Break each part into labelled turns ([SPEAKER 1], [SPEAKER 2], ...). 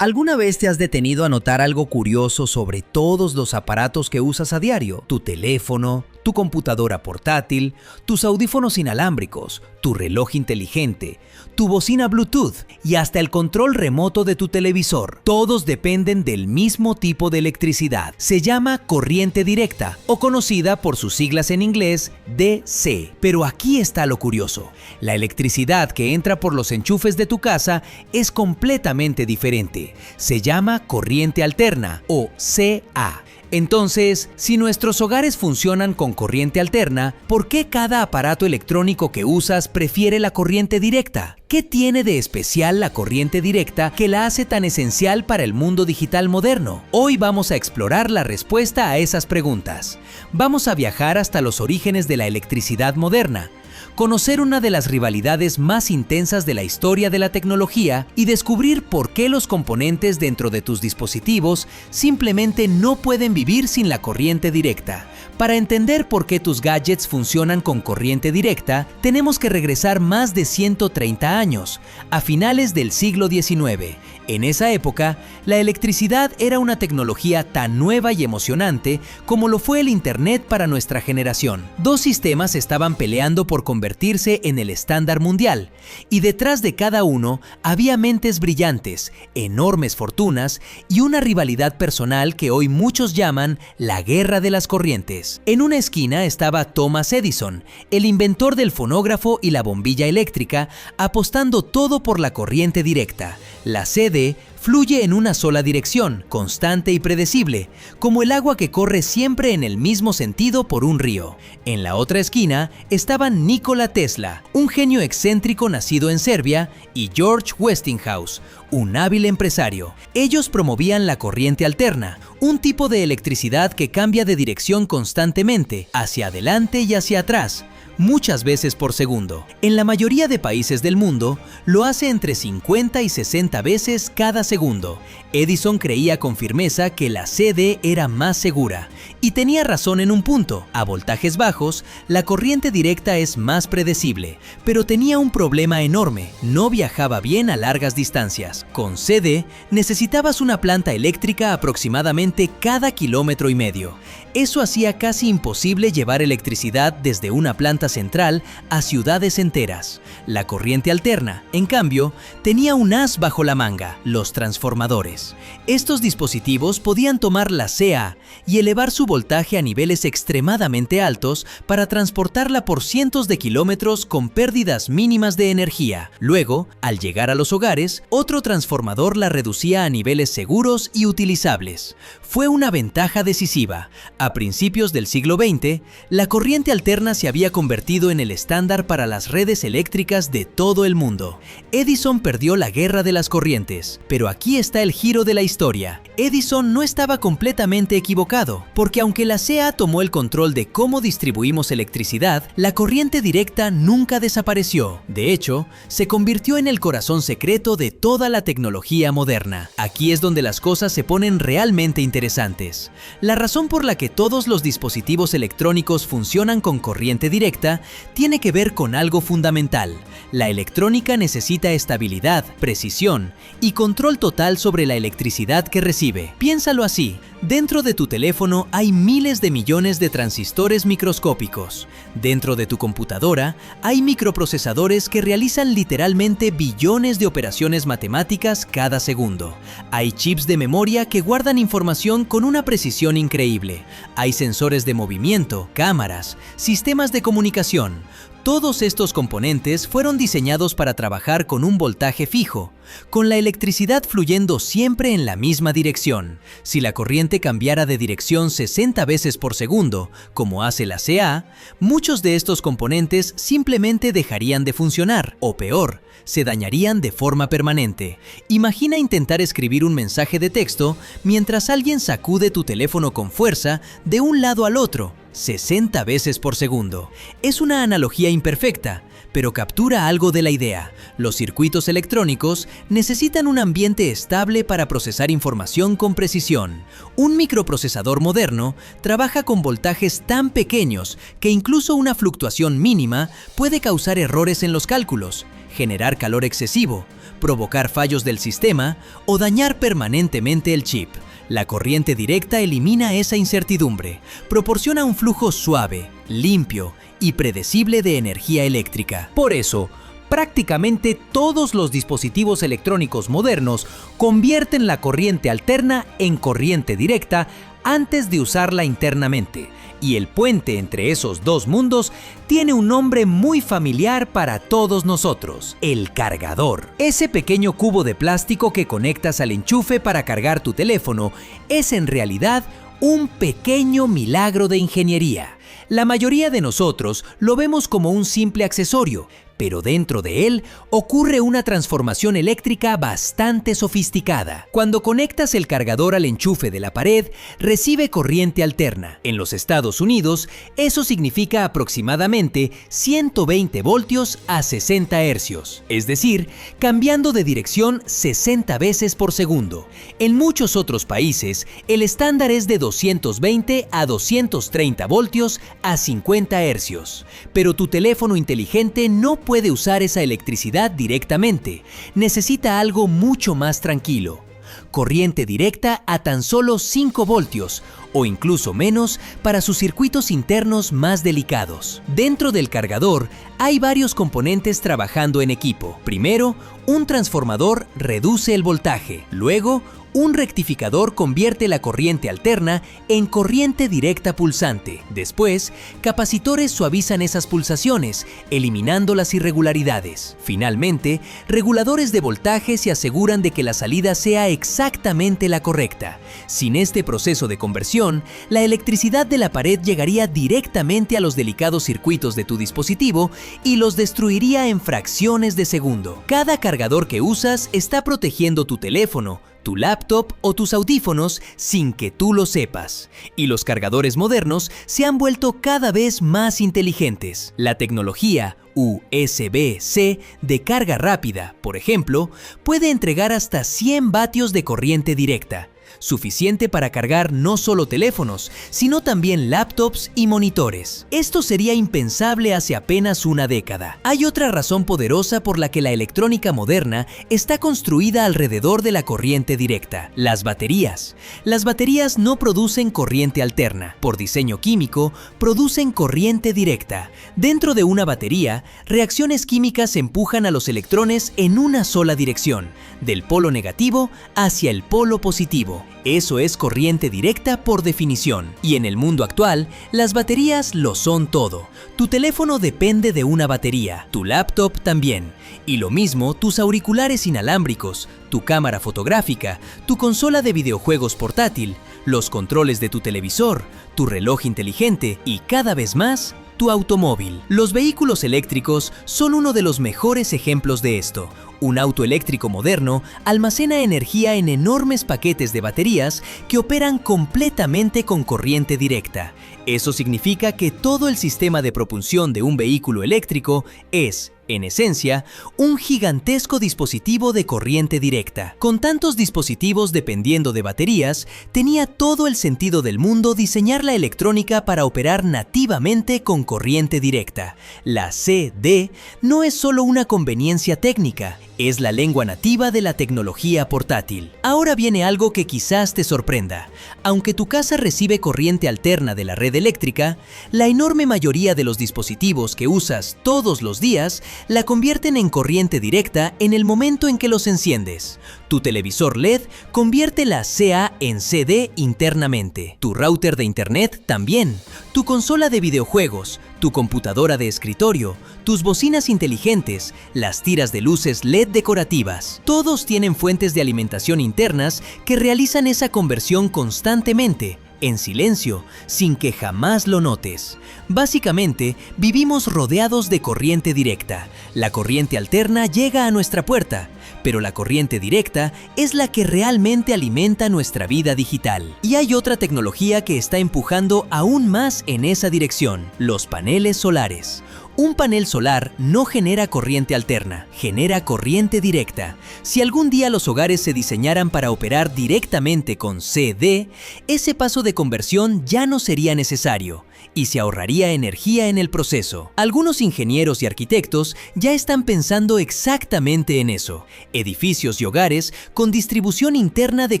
[SPEAKER 1] ¿Alguna vez te has detenido a notar algo curioso sobre todos los aparatos que usas a diario? Tu teléfono, tu computadora portátil, tus audífonos inalámbricos, tu reloj inteligente, tu bocina Bluetooth y hasta el control remoto de tu televisor. Todos dependen del mismo tipo de electricidad. Se llama corriente directa o conocida por sus siglas en inglés DC. Pero aquí está lo curioso. La electricidad que entra por los enchufes de tu casa es completamente diferente. Se llama corriente alterna o CA. Entonces, si nuestros hogares funcionan con corriente alterna, ¿por qué cada aparato electrónico que usas prefiere la corriente directa? ¿Qué tiene de especial la corriente directa que la hace tan esencial para el mundo digital moderno? Hoy vamos a explorar la respuesta a esas preguntas. Vamos a viajar hasta los orígenes de la electricidad moderna, conocer una de las rivalidades más intensas de la historia de la tecnología y descubrir por qué los componentes dentro de tus dispositivos simplemente no pueden vivir sin la corriente directa. Para entender por qué tus gadgets funcionan con corriente directa, tenemos que regresar más de 130 años, a finales del siglo XIX. En esa época, la electricidad era una tecnología tan nueva y emocionante como lo fue el Internet para nuestra generación. Dos sistemas estaban peleando por convertirse en el estándar mundial, y detrás de cada uno había mentes brillantes, enormes fortunas y una rivalidad personal que hoy muchos llaman la guerra de las corrientes. En una esquina estaba Thomas Edison, el inventor del fonógrafo y la bombilla eléctrica, apostando todo por la corriente directa. La CD fluye en una sola dirección, constante y predecible, como el agua que corre siempre en el mismo sentido por un río. En la otra esquina estaban Nikola Tesla, un genio excéntrico nacido en Serbia, y George Westinghouse, un hábil empresario. Ellos promovían la corriente alterna, un tipo de electricidad que cambia de dirección constantemente, hacia adelante y hacia atrás, muchas veces por segundo. En la mayoría de países del mundo, lo hace entre 50 y 60 veces cada segundo. Edison creía con firmeza que la CD era más segura, y tenía razón en un punto. A voltajes bajos, la corriente directa es más predecible, pero tenía un problema enorme: no viajaba bien a largas distancias. Con CD, necesitabas una planta eléctrica aproximadamente cada kilómetro y medio. Eso hacía casi imposible llevar electricidad desde una planta central a ciudades enteras. La corriente alterna, en cambio, tenía un as bajo la manga: los transformadores. Estos dispositivos podían tomar la CA y elevar su voltaje a niveles extremadamente altos para transportarla por cientos de kilómetros con pérdidas mínimas de energía. Luego, al llegar a los hogares, otro transformador la reducía a niveles seguros y utilizables. Fue una ventaja decisiva. A principios del siglo XX, la corriente alterna se había convertido en el estándar para las redes eléctricas de todo el mundo. Edison perdió la guerra de las corrientes, pero aquí está el giro de la historia. Edison no estaba completamente equivocado, porque aunque la CA tomó el control de cómo distribuimos electricidad, la corriente directa nunca desapareció. De hecho, se convirtió en el corazón secreto de toda la tecnología moderna. Aquí es donde las cosas se ponen realmente interesantes. La razón por la que todos los dispositivos electrónicos funcionan con corriente directa tiene que ver con algo fundamental. La electrónica necesita estabilidad, precisión y control total sobre la electricidad que recibe. Piénsalo así: dentro de tu teléfono hay miles de millones de transistores microscópicos. Dentro de tu computadora hay microprocesadores que realizan literalmente billones de operaciones matemáticas cada segundo. Hay chips de memoria que guardan información con una precisión increíble. Hay sensores de movimiento, cámaras, sistemas de comunicación. Todos estos componentes fueron diseñados para trabajar con un voltaje fijo, con la electricidad fluyendo siempre en la misma dirección. Si la corriente cambiara de dirección 60 veces por segundo, como hace la CA, muchos de estos componentes simplemente dejarían de funcionar, o peor, se dañarían de forma permanente. Imagina intentar escribir un mensaje de texto mientras alguien sacude tu teléfono con fuerza de un lado al otro, 60 veces por segundo. Es una analogía imperfecta, pero captura algo de la idea. Los circuitos electrónicos necesitan un ambiente estable para procesar información con precisión. Un microprocesador moderno trabaja con voltajes tan pequeños que incluso una fluctuación mínima puede causar errores en los cálculos. generar calor excesivo, provocar fallos del sistema o dañar permanentemente el chip. La corriente directa elimina esa incertidumbre, proporciona un flujo suave, limpio y predecible de energía eléctrica. Por eso, prácticamente todos los dispositivos electrónicos modernos convierten la corriente alterna en corriente directa antes de usarla internamente. Y el puente entre esos dos mundos tiene un nombre muy familiar para todos nosotros: el cargador. Ese pequeño cubo de plástico que conectas al enchufe para cargar tu teléfono es en realidad un pequeño milagro de ingeniería. La mayoría de nosotros lo vemos como un simple accesorio, pero dentro de él ocurre una transformación eléctrica bastante sofisticada. Cuando conectas el cargador al enchufe de la pared, recibe corriente alterna. En los Estados Unidos, eso significa aproximadamente 120 voltios a 60 hercios, es decir, cambiando de dirección 60 veces por segundo. En muchos otros países, el estándar es de 220 a 230 voltios a 50 hercios. Pero tu teléfono inteligente no puede usar esa electricidad directamente. Necesita algo mucho más tranquilo: corriente directa a tan solo 5 voltios o incluso menos para sus circuitos internos más delicados. Dentro del cargador hay varios componentes trabajando en equipo. Primero, un transformador reduce el voltaje. Luego, un rectificador convierte la corriente alterna en corriente directa pulsante. Después, capacitores suavizan esas pulsaciones, eliminando las irregularidades. Finalmente, reguladores de voltaje se aseguran de que la salida sea exactamente la correcta. Sin este proceso de conversión, la electricidad de la pared llegaría directamente a los delicados circuitos de tu dispositivo y los destruiría en fracciones de segundo. Cada cargador que usas está protegiendo tu teléfono, tu laptop o tus audífonos sin que tú lo sepas. Y los cargadores modernos se han vuelto cada vez más inteligentes. La tecnología USB-C de carga rápida, por ejemplo, puede entregar hasta 100 vatios de corriente directa, suficiente para cargar no solo teléfonos, sino también laptops y monitores. Esto sería impensable hace apenas una década. Hay otra razón poderosa por la que la electrónica moderna está construida alrededor de la corriente directa: las baterías. Las baterías no producen corriente alterna. Por diseño químico, producen corriente directa. Dentro de una batería, reacciones químicas empujan a los electrones en una sola dirección, del polo negativo hacia el polo positivo. Eso es corriente directa por definición. Y en el mundo actual, las baterías lo son todo. Tu teléfono depende de una batería, tu laptop también. Y lo mismo tus auriculares inalámbricos, tu cámara fotográfica, tu consola de videojuegos portátil, los controles de tu televisor, tu reloj inteligente y, cada vez más, tu automóvil. Los vehículos eléctricos son uno de los mejores ejemplos de esto. Un auto eléctrico moderno almacena energía en enormes paquetes de baterías que operan completamente con corriente directa. Eso significa que todo el sistema de propulsión de un vehículo eléctrico es, en esencia, un gigantesco dispositivo de corriente directa. Con tantos dispositivos dependiendo de baterías, tenía todo el sentido del mundo diseñar la electrónica para operar nativamente con corriente directa. La CD no es solo una conveniencia técnica, es la lengua nativa de la tecnología portátil. Ahora viene algo que quizás te sorprenda. Aunque tu casa recibe corriente alterna de la red eléctrica, la enorme mayoría de los dispositivos que usas todos los días la convierten en corriente directa en el momento en que los enciendes. Tu televisor LED convierte la CA en CD internamente. Tu router de internet también. Tu consola de videojuegos, tu computadora de escritorio, tus bocinas inteligentes, las tiras de luces LED decorativas. Todos tienen fuentes de alimentación internas que realizan esa conversión constantemente, en silencio, sin que jamás lo notes. Básicamente, vivimos rodeados de corriente directa. La corriente alterna llega a nuestra puerta, pero la corriente directa es la que realmente alimenta nuestra vida digital. Y hay otra tecnología que está empujando aún más en esa dirección: los paneles solares. Un panel solar no genera corriente alterna, genera corriente directa. Si algún día los hogares se diseñaran para operar directamente con CD, ese paso de conversión ya no sería necesario y se ahorraría energía en el proceso. Algunos ingenieros y arquitectos ya están pensando exactamente en eso. Edificios y hogares con distribución interna de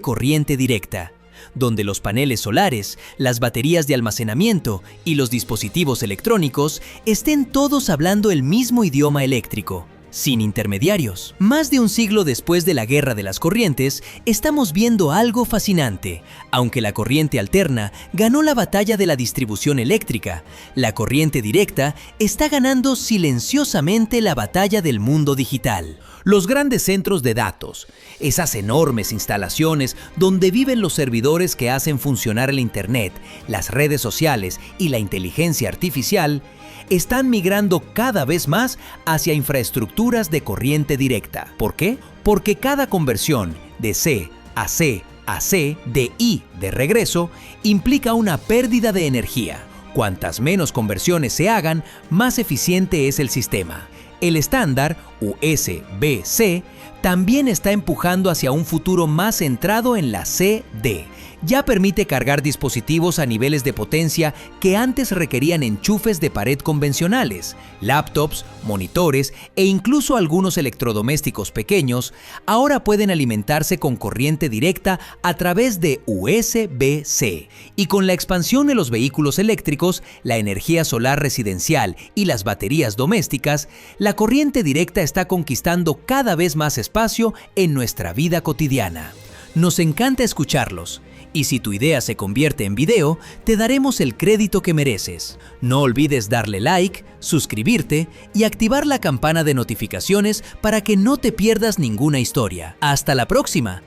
[SPEAKER 1] corriente directa, donde los paneles solares, las baterías de almacenamiento y los dispositivos electrónicos estén todos hablando el mismo idioma eléctrico, sin intermediarios. Más de un siglo después de la Guerra de las Corrientes, estamos viendo algo fascinante. Aunque la corriente alterna ganó la batalla de la distribución eléctrica, la corriente directa está ganando silenciosamente la batalla del mundo digital. Los grandes centros de datos, esas enormes instalaciones donde viven los servidores que hacen funcionar el Internet, las redes sociales y la inteligencia artificial, están migrando cada vez más hacia infraestructuras de corriente directa. ¿Por qué? Porque cada conversión de C a C a C, de I de regreso, implica una pérdida de energía. Cuantas menos conversiones se hagan, más eficiente es el sistema. El estándar USB-C también está empujando hacia un futuro más centrado en la CD. Ya permite cargar dispositivos a niveles de potencia que antes requerían enchufes de pared convencionales. Laptops, monitores e incluso algunos electrodomésticos pequeños ahora pueden alimentarse con corriente directa a través de USB-C. Y con la expansión de los vehículos eléctricos, la energía solar residencial y las baterías domésticas, la corriente directa está conquistando cada vez más espacio en nuestra vida cotidiana. Nos encanta escucharlos. Y si tu idea se convierte en video, te daremos el crédito que mereces. No olvides darle like, suscribirte y activar la campana de notificaciones para que no te pierdas ninguna historia. ¡Hasta la próxima!